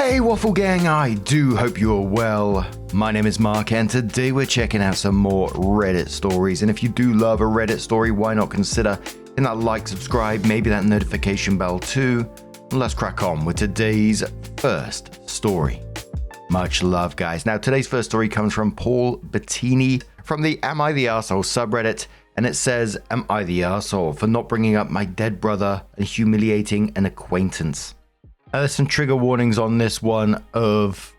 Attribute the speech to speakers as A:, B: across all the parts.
A: Hey Waffle Gang, I do hope you're well. My name is Mark and today we're checking out some more Reddit stories, and if you do love a Reddit story, why not consider hitting that like, subscribe, maybe that notification bell too. And let's crack on with today's first story. Much love, guys. Now today's first story comes from Paul Bettini from the Am I the Arsehole subreddit, and it says, am I the arsehole for not bringing up my dead brother and humiliating an acquaintance? There's some trigger warnings on this one of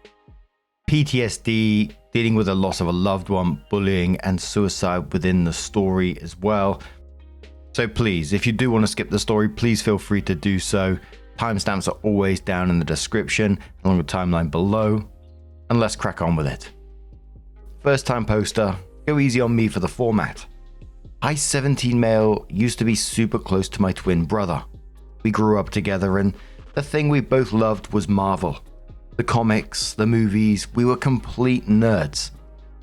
A: PTSD, dealing with the loss of a loved one, bullying, and suicide within the story as well. So please, if you do want to skip the story, please feel free to do so. Timestamps are always down in the description, along the timeline below. And let's crack on with it. First time poster, go easy on me for the format. I, 17 male, used to be super close to my twin brother. We grew up together and the thing we both loved was Marvel. The comics, the movies, we were complete nerds.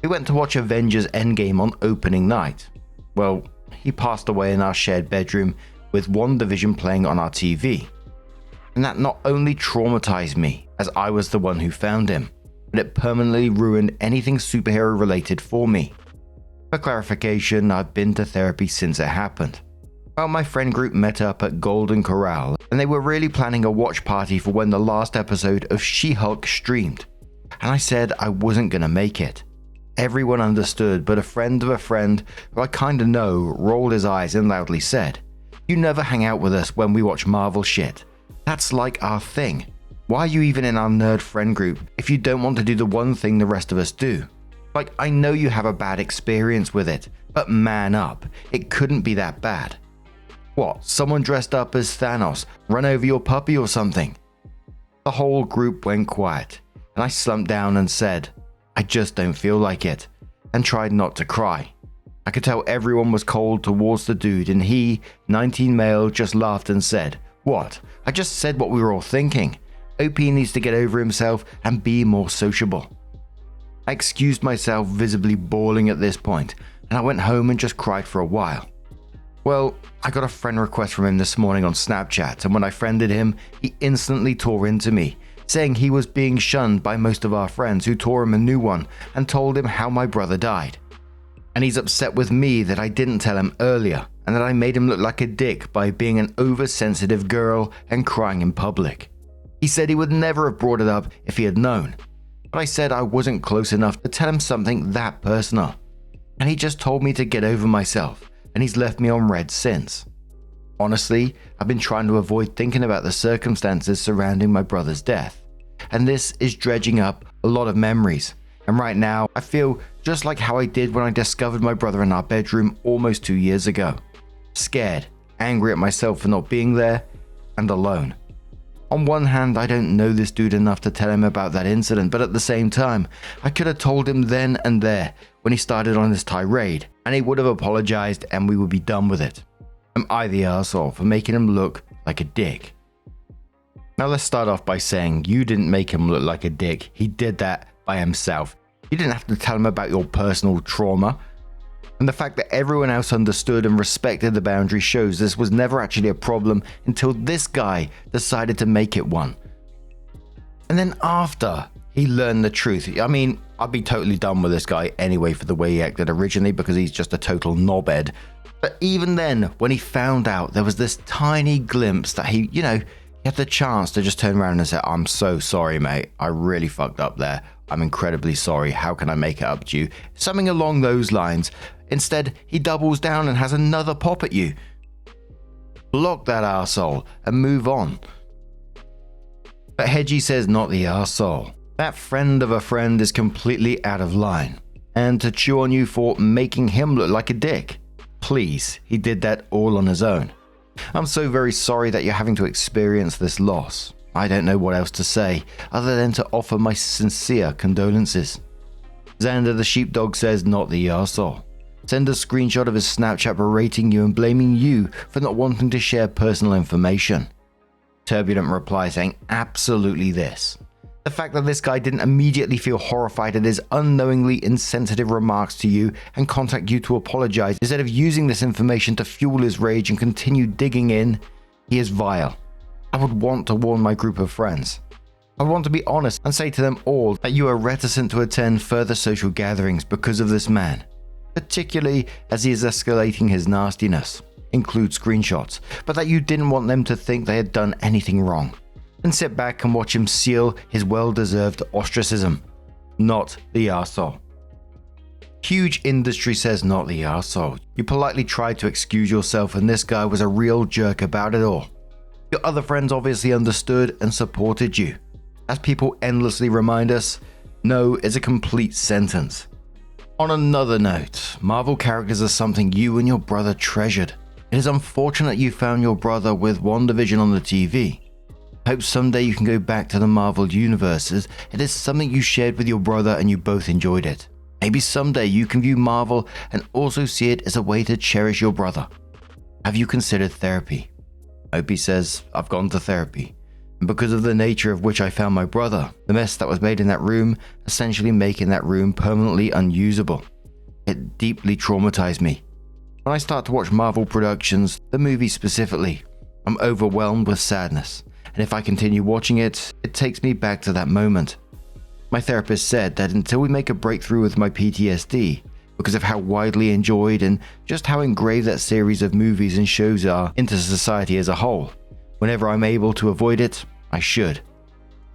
A: We went to watch Avengers Endgame on opening night. Well, he passed away in our shared bedroom with WandaVision playing on our TV. And that not only traumatized me, as I was the one who found him, but it permanently ruined anything superhero related for me. For clarification, I've been to therapy since it happened. Well, my friend group met up at Golden Corral, and they were really planning a watch party for when the last episode of She-Hulk streamed. And I said I wasn't gonna make it. Everyone understood, but a friend of a friend who I kinda know rolled his eyes and loudly said, "You never hang out with us when we watch Marvel shit. That's like our thing. Why are you even in our nerd friend group if you don't want to do the one thing the rest of us do? Like, I know you have a bad experience with it, but man up, it couldn't be that bad. What, someone dressed up as Thanos run over your puppy or something?" The whole group went quiet, and I slumped down and said, "I just don't feel like it," and tried not to cry. I could tell everyone was cold towards the dude, and he, 19 male, just laughed and said, "What? I just said what we were all thinking. OP needs to get over himself and be more sociable." I excused myself, visibly bawling at this point, and I went home and just cried for a while. Well, I got a friend request from him this morning on Snapchat, and when I friended him, he instantly tore into me, saying he was being shunned by most of our friends who tore him a new one and told him how my brother died. And he's upset with me that I didn't tell him earlier, and that I made him look like a dick by being an oversensitive girl and crying in public. He said he would never have brought it up if he had known, but I said I wasn't close enough to tell him something that personal. And he just told me to get over myself, and he's left me on red since. Honestly, I've been trying to avoid thinking about the circumstances surrounding my brother's death, and this is dredging up a lot of memories. And right now, I feel just like how I did when I discovered my brother in our bedroom almost 2 years ago. Scared, angry at myself for not being there, and alone. On one hand, I don't know this dude enough to tell him about that incident, but at the same time, I could have told him then and there when he started on his tirade, and he would have apologized and we would be done with it. Am I the arsehole for making him look like a dick? Now let's start off by saying you didn't make him look like a dick. He did that by himself. You didn't have to tell him about your personal trauma. And the fact that everyone else understood and respected the boundary shows this was never actually a problem until this guy decided to make it one. And then after he learned the truth, I mean, I'd be totally done with this guy anyway for the way he acted originally because he's just a total knobhead. But even then, when he found out, there was this tiny glimpse that he had the chance to just turn around and say, "I'm so sorry, mate. I really fucked up there. I'm incredibly sorry. How can I make it up to you?" Something along those lines. Instead, he doubles down and has another pop at you. Block that arsehole and move on. But Hedgie says not the arsehole. That friend of a friend is completely out of line. And to chew on you for making him look like a dick. Please, he did that all on his own. I'm so very sorry that you're having to experience this loss. I don't know what else to say other than to offer my sincere condolences. Xander the sheepdog says not the arsehole. Send a screenshot of his Snapchat berating you and blaming you for not wanting to share personal information. Turbulent reply saying absolutely this. The fact that this guy didn't immediately feel horrified at his unknowingly insensitive remarks to you and contact you to apologize instead of using this information to fuel his rage and continue digging in, he is vile. I would want to warn my group of friends. I want to be honest and say to them all that you are reticent to attend further social gatherings because of this man, particularly as he is escalating his nastiness, include screenshots, but that you didn't want them to think they had done anything wrong. And sit back and watch him seal his well-deserved ostracism. Not the arsehole. Huge industry says not the arsehole. You politely tried to excuse yourself and this guy was a real jerk about it all. Your other friends obviously understood and supported you. As people endlessly remind us, no is a complete sentence. On another note, Marvel characters are something you and your brother treasured. It is unfortunate you found your brother with WandaVision on the TV. I hope someday you can go back to the Marvel universe as it is something you shared with your brother and you both enjoyed it. Maybe someday you can view Marvel and also see it as a way to cherish your brother. Have you considered therapy? Opie says, I've gone to therapy. And because of the nature of which I found my brother, the mess that was made in that room, essentially making that room permanently unusable. It deeply traumatized me. When I start to watch Marvel productions, the movie specifically, I'm overwhelmed with sadness. And if I continue watching it, it takes me back to that moment. My therapist said that until we make a breakthrough with my PTSD, because of how widely enjoyed and just how engraved that series of movies and shows are into society as a whole, whenever I'm able to avoid it, I should.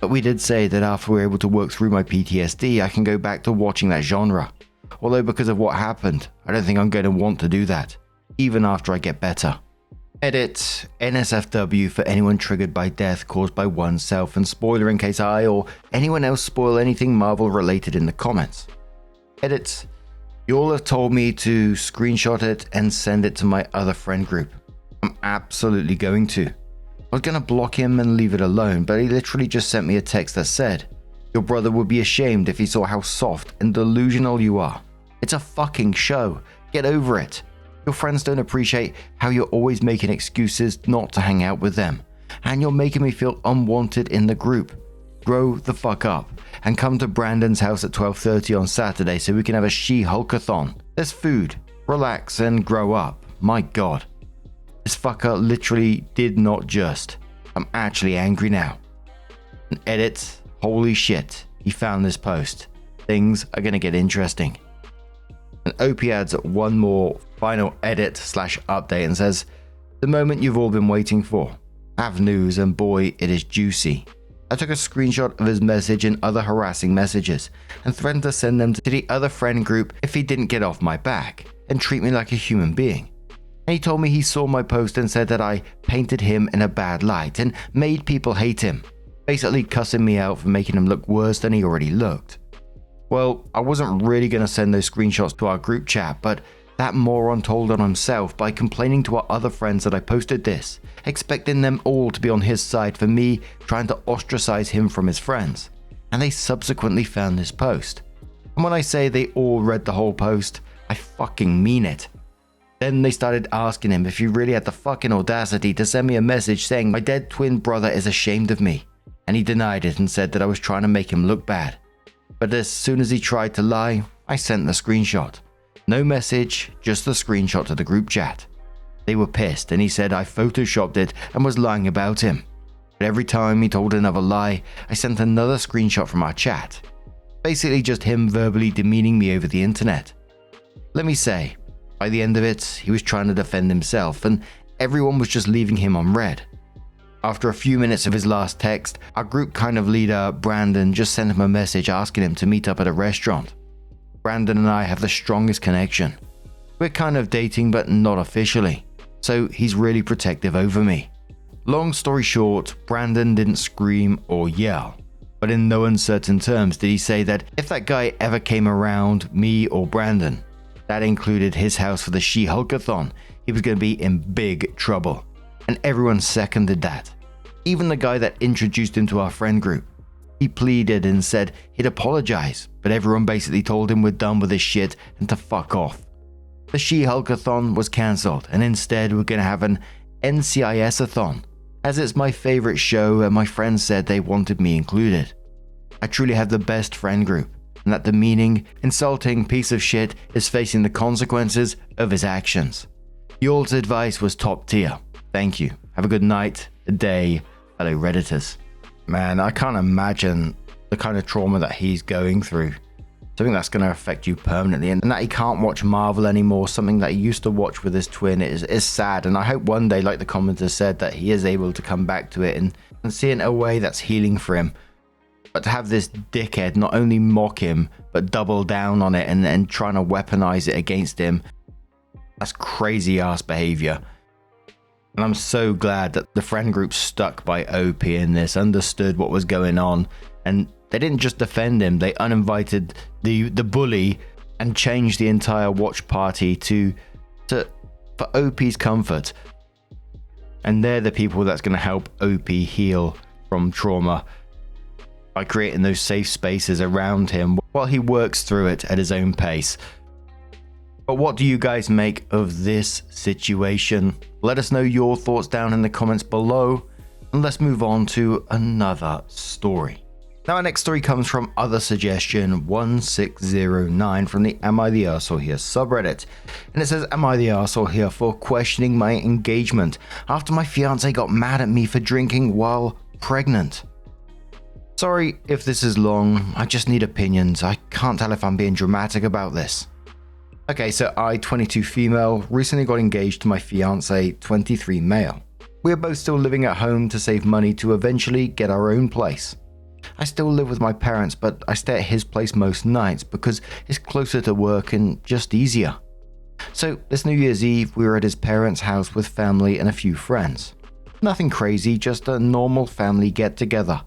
A: But we did say that after we're able to work through my PTSD, I can go back to watching that genre. Although because of what happened, I don't think I'm going to want to do that, even after I get better. Edit NSFW for anyone triggered by death caused by oneself, and spoiler in case I or anyone else spoil anything Marvel related in the comments. Edit, you all have told me to screenshot it and send it to my other friend group. I'm absolutely going to. I was going to block him and leave it alone, but he literally just sent me a text that said, your brother would be ashamed if he saw how soft and delusional you are. It's a fucking show. Get over it. Your friends don't appreciate how you're always making excuses not to hang out with them, and you're making me feel unwanted in the group. Grow the fuck up and come to Brandon's house at 12:30 on Saturday so we can have a She-Hulkathon. There's food. Relax and grow up. My god. This fucker literally did not just. I'm actually angry now. And edit, holy shit, he found this post. Things are gonna get interesting. And OP adds one more final edit/update and says, the moment you've all been waiting for. Have news and boy, it is juicy. I took a screenshot of his message and other harassing messages and threatened to send them to the other friend group if he didn't get off my back and treat me like a human being. And he told me he saw my post and said that I painted him in a bad light and made people hate him, basically cussing me out for making him look worse than he already looked. Well, I wasn't really going to send those screenshots to our group chat, but that moron told on himself by complaining to our other friends that I posted this, expecting them all to be on his side for me trying to ostracize him from his friends. And they subsequently found this post. And when I say they all read the whole post, I fucking mean it. Then they started asking him if he really had the fucking audacity to send me a message saying my dead twin brother is ashamed of me. And he denied it and said that I was trying to make him look bad. But as soon as he tried to lie, I sent the screenshot. No message, just the screenshot to the group chat. They were pissed and he said I photoshopped it and was lying about him. But every time he told another lie, I sent another screenshot from our chat. Basically just him verbally demeaning me over the internet. Let me say, by the end of it, he was trying to defend himself and everyone was just leaving him on red. After a few minutes of his last text, our group kind of leader, Brandon, just sent him a message asking him to meet up at a restaurant. Brandon and I have the strongest connection. We're kind of dating but not officially, so he's really protective over me. Long story short, Brandon didn't scream or yell, but in no uncertain terms did he say that if that guy ever came around me or Brandon, that included his house for the She-Hulkathon, he was going to be in big trouble. And everyone seconded that. Even the guy that introduced him to our friend group. He pleaded and said he'd apologize, but everyone basically told him we're done with this shit and to fuck off. The She-Hulkathon was cancelled and instead we're going to have an NCIS-a-thon, as it's my favorite show and my friends said they wanted me included. I truly have the best friend group, and that demeaning, insulting piece of shit is facing the consequences of his actions. Y'all's advice was top tier. Thank you. Have a good night, a day, fellow Redditors. Man, I can't imagine the kind of trauma that he's going through. Something that's going to affect you permanently, and that he can't watch Marvel anymore, something that he used to watch with his twin, is sad. And I hope one day, like the commenter said, that he is able to come back to it and see it in a way that's healing for him. But to have this dickhead not only mock him, but double down on it and trying to weaponize it against him, that's crazy ass behavior. And I'm so glad that the friend group stuck by OP in this, understood what was going on, and they didn't just defend him, they uninvited the bully and changed the entire watch party for OP's comfort. And they're the people that's going to help OP heal from trauma by creating those safe spaces around him while he works through it at his own pace. But what do you guys make of this situation? Let us know your thoughts down in the comments below, and let's move on to another story. Now, our next story comes from Other Suggestion 1609 from the Am I the Arsehole Here subreddit. And it says, am I the arsehole here for questioning my engagement after my fiance got mad at me for drinking while pregnant? Sorry if this is long, I just need opinions. I can't tell if I'm being dramatic about this. Okay, so I, 22 female, recently got engaged to my fiance, 23 male. We are both still living at home to save money to eventually get our own place. I still live with my parents, but I stay at his place most nights because it's closer to work and just easier. So this New Year's Eve, we were at his parents' house with family and a few friends. Nothing crazy, just a normal family get-together.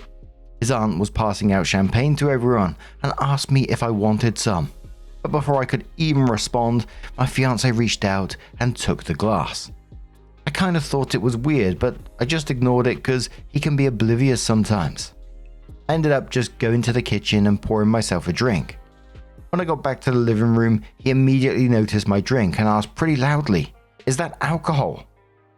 A: His aunt was passing out champagne to everyone and asked me if I wanted some. But before I could even respond, my fiance reached out and took the glass. I kind of thought it was weird, but I just ignored it because he can be oblivious sometimes. I ended up just going to the kitchen and pouring myself a drink. When I got back to the living room, he immediately noticed my drink and asked pretty loudly, "Is that alcohol?"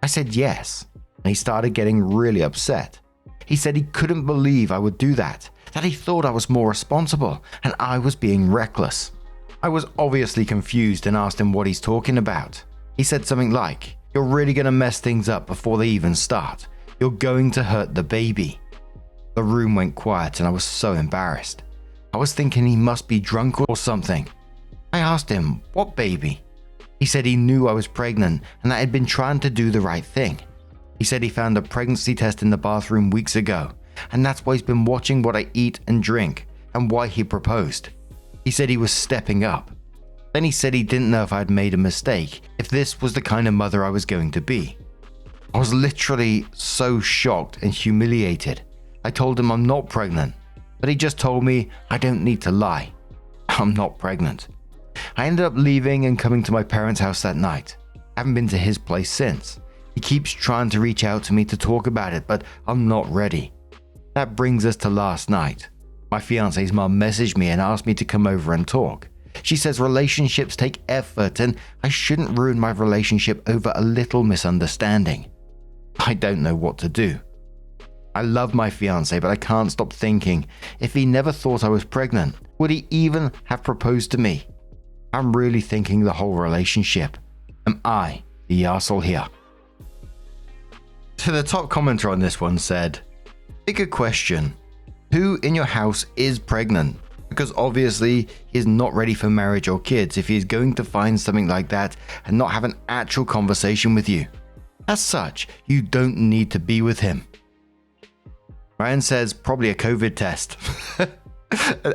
A: I said yes, and he started getting really upset. He said he couldn't believe I would do that he thought I was more responsible and I was being reckless. I was obviously confused and asked him what he's talking about. He said something like, "You're really going to mess things up before they even start. You're going to hurt the baby." The room went quiet and I was so embarrassed. I was thinking he must be drunk or something. I asked him, "What baby?" He said he knew I was pregnant and that I'd been trying to do the right thing. He said he found a pregnancy test in the bathroom weeks ago, and that's why he's been watching what I eat and drink and why he proposed. He said he was stepping up. Then he said he didn't know if I'd made a mistake, if this was the kind of mother I was going to be. I was literally so shocked and humiliated. I told him I'm not pregnant, but he just told me I don't need to lie. I'm not pregnant. I ended up leaving and coming to my parents' house that night. I haven't been to his place since. He keeps trying to reach out to me to talk about it, but I'm not ready. That brings us to last night. My fiance's mom messaged me and asked me to come over and talk. She says relationships take effort and I shouldn't ruin my relationship over a little misunderstanding. I don't know what to do. I love my fiance, but I can't stop thinking, if he never thought I was pregnant, would he even have proposed to me? I'm really thinking the whole relationship. Am I the arsehole here? So the top commenter on this one said, "Bigger question. Who in your house is pregnant? Because obviously he is not ready for marriage or kids if he is going to find something like that and not have an actual conversation with you. As such, you don't need to be with him." Ryan says, probably a COVID test.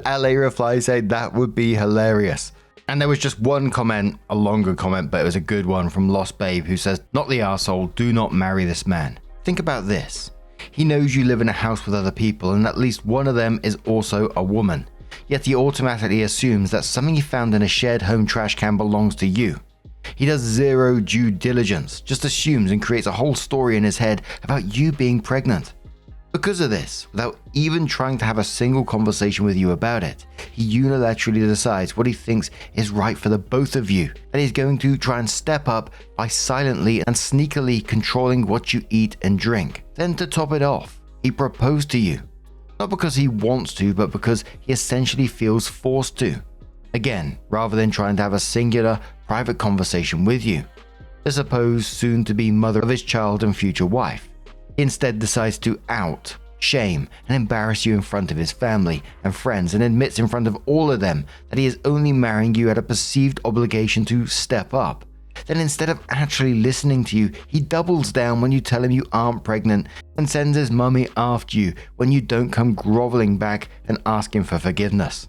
A: LA replies saying that would be hilarious. And there was just one comment, a longer comment, but it was a good one from Lost Babe who says, "Not the arsehole, do not marry this man. Think about this. He knows you live in a house with other people and at least one of them is also a woman. Yet he automatically assumes that something he found in a shared home trash can belongs to you. He does zero due diligence, just assumes and creates a whole story in his head about you being pregnant. Because of this, without even trying to have a single conversation with you about it, he unilaterally decides what he thinks is right for the both of you, and he's going to try and step up by silently and sneakily controlling what you eat and drink. Then to top it off, he proposed to you. Not because he wants to, but because he essentially feels forced to. Again, rather than trying to have a singular, private conversation with you. The supposed soon-to-be mother of his child and future wife. He instead decides to out shame, and embarrass you in front of his family and friends, and admits in front of all of them that he is only marrying you out of perceived obligation to step up, then instead of actually listening to you, he doubles down when you tell him you aren't pregnant and sends his mummy after you when you don't come groveling back and asking for forgiveness.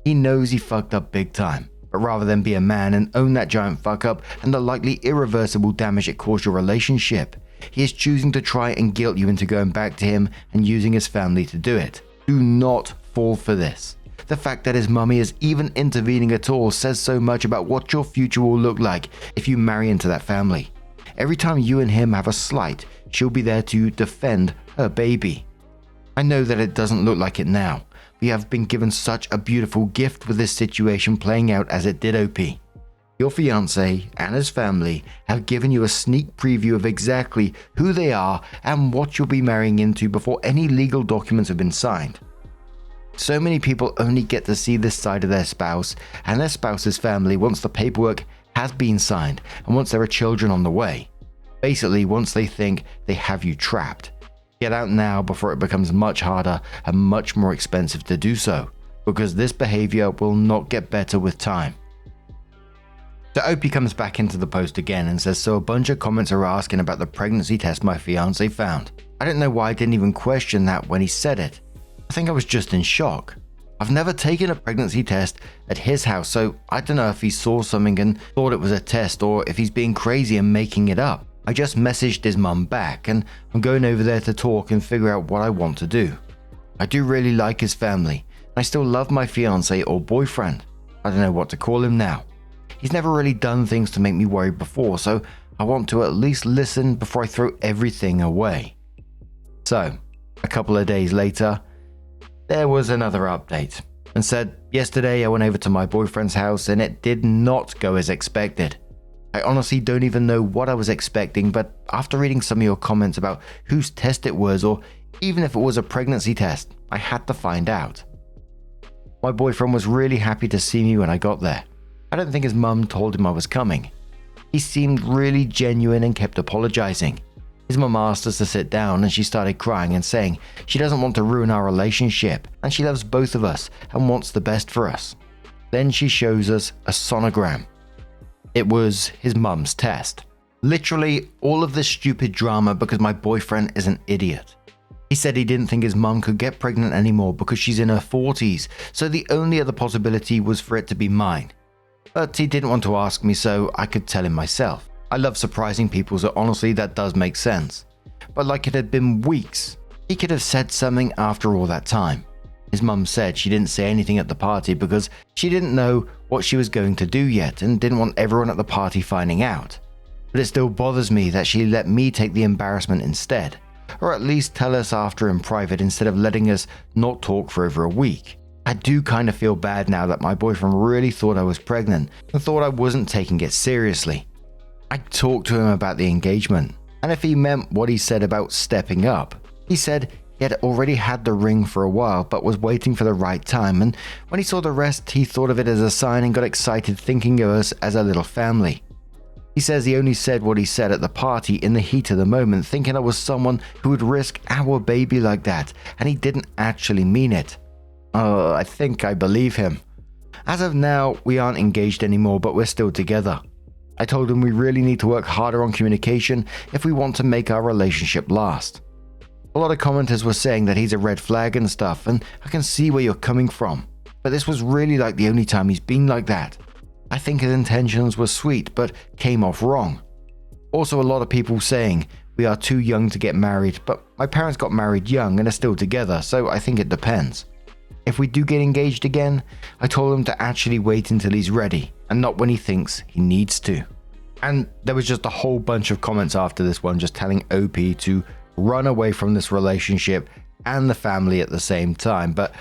A: He knows he fucked up big time, but rather than be a man and own that giant fuck up and the likely irreversible damage it caused your relationship, he is choosing to try and guilt you into going back to him and using his family to do it. Do not fall for this. The fact that his mummy is even intervening at all says so much about what your future will look like if you marry into that family. Every time you and him have a slight, she'll be there to defend her baby. I know that it doesn't look like it now, but you have been given such a beautiful gift with this situation playing out as it did, OP. Your fiancé and his family have given you a sneak preview of exactly who they are and what you'll be marrying into before any legal documents have been signed. So many people only get to see this side of their spouse and their spouse's family once the paperwork has been signed and once there are children on the way. Basically, once they think they have you trapped. Get out now before it becomes much harder and much more expensive to do so, because this behavior will not get better with time. So Opie comes back into the post again and says, so a bunch of comments are asking about the pregnancy test my fiancé found. I don't know why I didn't even question that when he said it. I think I was just in shock. I've never taken a pregnancy test at his house, so I don't know if he saw something and thought it was a test or if he's being crazy and making it up. I just messaged his mum back and I'm going over there to talk and figure out what I want to do. I do really like his family. I still love my fiancé or boyfriend. I don't know what to call him now. He's never really done things to make me worry before, so I want to at least listen before I throw everything away. So, a couple of days later, there was another update and said, yesterday I went over to my boyfriend's house and it did not go as expected. I honestly don't even know what I was expecting, but after reading some of your comments about whose test it was or even if it was a pregnancy test, I had to find out. My boyfriend was really happy to see me when I got there. I don't think his mum told him I was coming. He seemed really genuine and kept apologizing. His mum asked us to sit down and she started crying and saying she doesn't want to ruin our relationship and she loves both of us and wants the best for us. Then she shows us a sonogram. It was his mum's test. Literally all of this stupid drama because my boyfriend is an idiot. He said he didn't think his mum could get pregnant anymore because she's in her 40s, so the only other possibility was for it to be mine. But he didn't want to ask me, so I could tell him myself. I love surprising people, so honestly that does make sense. But like it had been weeks, he could have said something after all that time. His mum said she didn't say anything at the party because she didn't know what she was going to do yet and didn't want everyone at the party finding out. But it still bothers me that she let me take the embarrassment instead, or at least tell us after in private instead of letting us not talk for over a week. I do kind of feel bad now that my boyfriend really thought I was pregnant and thought I wasn't taking it seriously. I talked to him about the engagement, and if he meant what he said about stepping up, he said he had already had the ring for a while but was waiting for the right time, and when he saw the rest he thought of it as a sign and got excited thinking of us as a little family. He says he only said what he said at the party in the heat of the moment, thinking I was someone who would risk our baby like that, and he didn't actually mean it. I think I believe him. As of now, we aren't engaged anymore, but we're still together. I told him we really need to work harder on communication if we want to make our relationship last. A lot of commenters were saying that he's a red flag and stuff, and I can see where you're coming from. But this was really like the only time he's been like that. I think his intentions were sweet, but came off wrong. Also, a lot of people saying we are too young to get married, but my parents got married young and are still together, so I think it depends. If we do get engaged again, I told him to actually wait until he's ready and not when he thinks he needs to. And there was just a whole bunch of comments after this one just telling OP to run away from this relationship and the family at the same time. But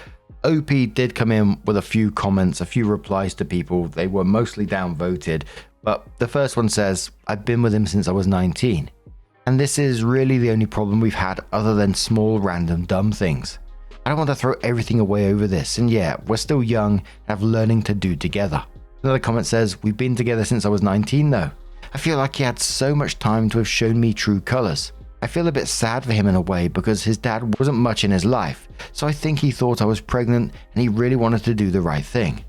A: OP did come in with a few comments, a few replies to people. They were mostly downvoted. But the first one says, I've been with him since I was 19. And this is really the only problem we've had other than small random dumb things. I don't want to throw everything away over this, and yeah, we're still young and have learning to do together. Another comment says, we've been together since I was 19 though. I feel like he had so much time to have shown me true colors. I feel a bit sad for him in a way because his dad wasn't much in his life, so I think he thought I was pregnant and he really wanted to do the right thing.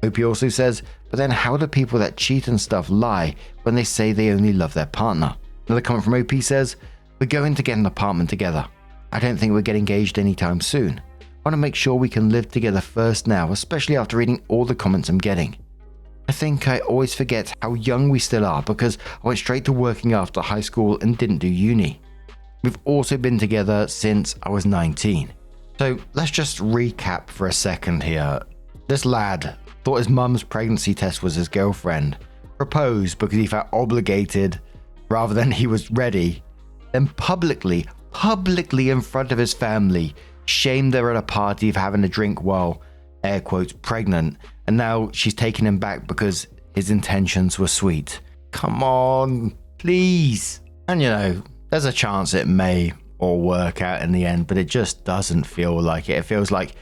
A: Opie also says, but then how do people that cheat and stuff lie when they say they only love their partner? Another comment from OP says, we're going to get an apartment together. I don't think we'll get engaged anytime soon. I want to make sure we can live together first now, especially after reading all the comments I'm getting. I think I always forget how young we still are because I went straight to working after high school and didn't do uni. We've also been together since I was 19. So let's just recap for a second here. This lad thought his mum's pregnancy test was his girlfriend, proposed because he felt obligated rather than he was ready, then publicly in front of his family, shamed her at a party for having a drink while, air quotes, pregnant, and now she's taking him back because his intentions were sweet. Come on, please. And there's a chance it may all work out in the end, but it just doesn't feel like it. It feels like,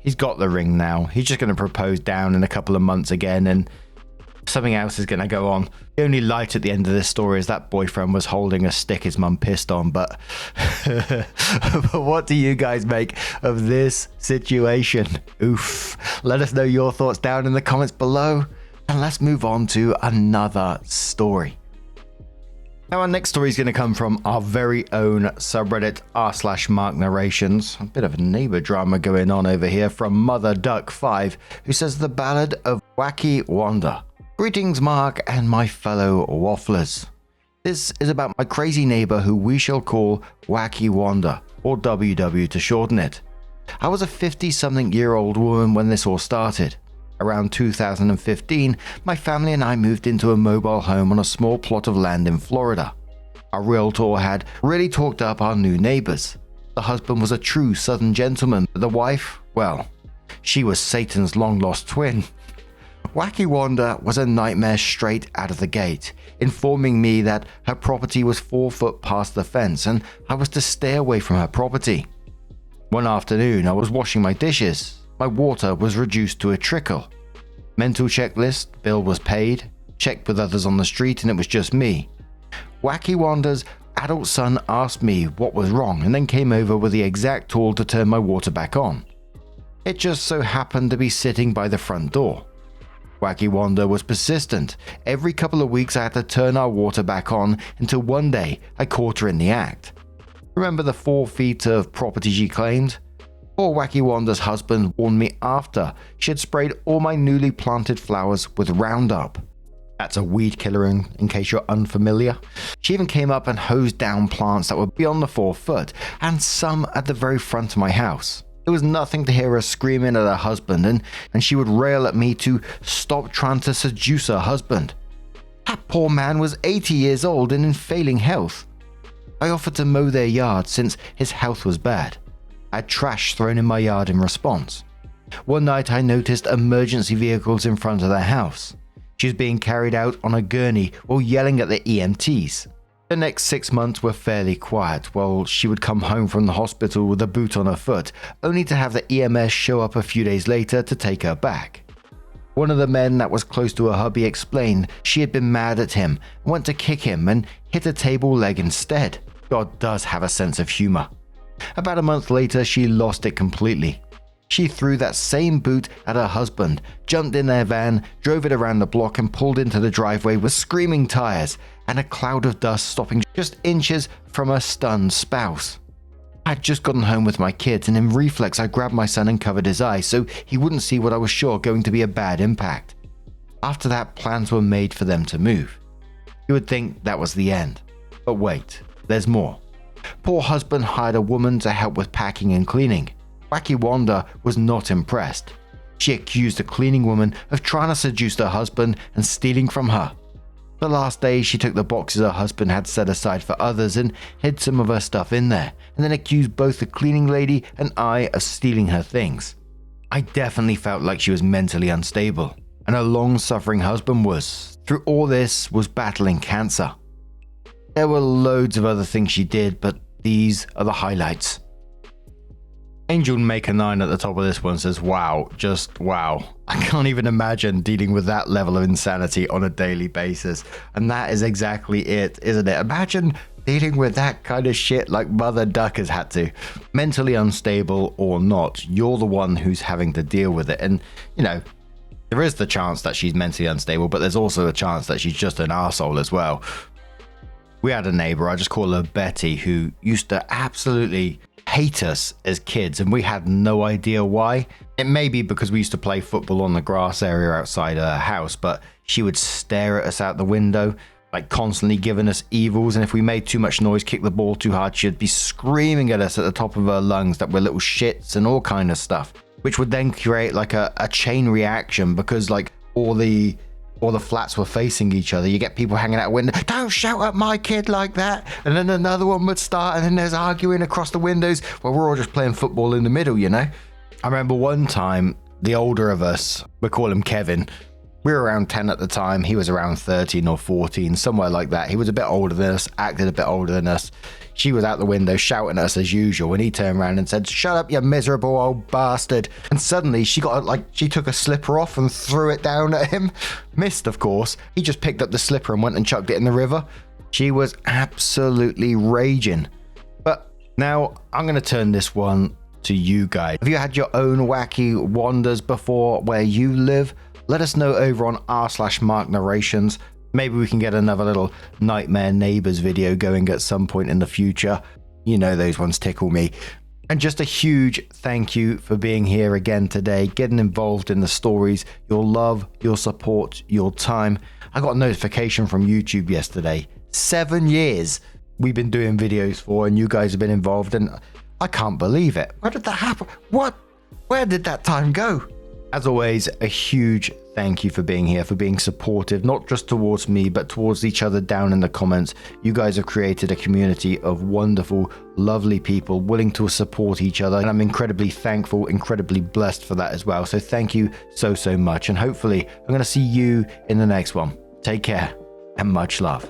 A: he's got the ring now. He's just going to propose down in a couple of months again and something else is going to go on. The only light at the end of this story is that boyfriend was holding a stick his mum pissed on, but what do you guys make of this situation? Oof. Let us know your thoughts down in the comments below, and let's move on to another story. Now our next story is going to come from our very own subreddit r/Mark Narrations. A bit of a neighbor drama going on over here from Mother Duck 5, who says the Ballad of Wacky Wanda. Greetings Mark and my fellow wafflers. This is about my crazy neighbor who we shall call Wacky Wanda, or WW to shorten it. I was a 50-something-year-old woman when this all started. Around 2015, my family and I moved into a mobile home on a small plot of land in Florida. Our realtor had really talked up our new neighbors. The husband was a true Southern gentleman, but the wife, well, she was Satan's long-lost twin. Wacky Wanda was a nightmare straight out of the gate, informing me that her property was 4 foot past the fence and I was to stay away from her property. One afternoon, I was washing my dishes. My water was reduced to a trickle. Mental checklist, bill was paid, checked with others on the street, and it was just me. Wacky Wanda's adult son asked me what was wrong and then came over with the exact tool to turn my water back on. It just so happened to be sitting by the front door. Wacky Wanda was persistent. Every couple of weeks I had to turn our water back on until one day I caught her in the act. Remember the 4 feet of property she claimed? Poor Wacky Wanda's husband warned me after she had sprayed all my newly planted flowers with Roundup. That's a weed killer in case you're unfamiliar. She even came up and hosed down plants that were beyond the 4 foot, and some at the very front of my house. It was nothing to hear her screaming at her husband, and she would rail at me to stop trying to seduce her husband. That poor man was 80 years old and in failing health. I offered to mow their yard since his health was bad. I had trash thrown in my yard in response. One night I noticed emergency vehicles in front of their house. She was being carried out on a gurney while yelling at the EMTs. The next 6 months were fairly quiet while she would come home from the hospital with a boot on her foot, only to have the EMS show up a few days later to take her back. One of the men that was close to her hubby explained she had been mad at him and went to kick him and hit a table leg instead. God does have a sense of humor. About a month later, she lost it completely. She threw that same boot at her husband, jumped in their van, drove it around the block and pulled into the driveway with screaming tires and a cloud of dust stopping just inches from her stunned spouse. I had just gotten home with my kids and in reflex I grabbed my son and covered his eyes so he wouldn't see what I was sure going to be a bad impact. After that, plans were made for them to move. You would think that was the end. But wait, there's more. Poor husband hired a woman to help with packing and cleaning. Wacky Wanda was not impressed. She accused the cleaning woman of trying to seduce her husband and stealing from her. The last day, she took the boxes her husband had set aside for others and hid some of her stuff in there, and then accused both the cleaning lady and I of stealing her things. I definitely felt like she was mentally unstable, and her long-suffering husband was, through all this, was battling cancer. There were loads of other things she did, but these are the highlights. Angel Maker 9 at the top of this one says, wow, just wow. I can't even imagine dealing with that level of insanity on a daily basis. And that is exactly it, isn't it? Imagine dealing with that kind of shit like Mother Duck has had to. Mentally unstable or not, you're the one who's having to deal with it. And, you know, there is the chance that she's mentally unstable, but there's also a chance that she's just an arsehole as well. We had a neighbor, I just call her Betty, who used to absolutely hate us as kids, and we had no idea why. It may be because we used to play football on the grass area outside her house, but she would stare at us out the window, like constantly giving us evils, and if we made too much noise, kicked the ball too hard, she'd be screaming at us at the top of her lungs that we're little shits and all kind of stuff, which would then create like a chain reaction, because like all the flats were facing each other. You get people hanging out a window, don't shout at my kid like that, and then another one would start, and then there's arguing across the windows while we're all just playing football in the middle, you know. I remember one time, the older of us, we call him Kevin, we were around 10 at the time, he was around 13 or 14, somewhere like that. He was a bit older than us, acted a bit older than us. She was out the window shouting at us as usual, and he turned around and said, shut up, you miserable old bastard. And suddenly she took a slipper off and threw it down at him. Missed, of course. He just picked up the slipper and went and chucked it in the river. She was absolutely raging. But now I'm going to turn this one to you guys. Have you had your own wacky wonders before where you live? Let us know over on r/Mark Narrations. Maybe we can get another little Nightmare Neighbors video going at some point in the future. You know, those ones tickle me. And just a huge thank you for being here again today, getting involved in the stories, your love, your support, your time. I got a notification from YouTube yesterday. 7 years we've been doing videos for, and you guys have been involved, and I can't believe it. Where did that happen? Where did that time go? As always, a huge thank you for being here, for being supportive, not just towards me, but towards each other down in the comments. You guys have created a community of wonderful, lovely people willing to support each other. And I'm incredibly thankful, incredibly blessed for that as well. So thank you so much. And hopefully I'm going to see you in the next one. Take care and much love.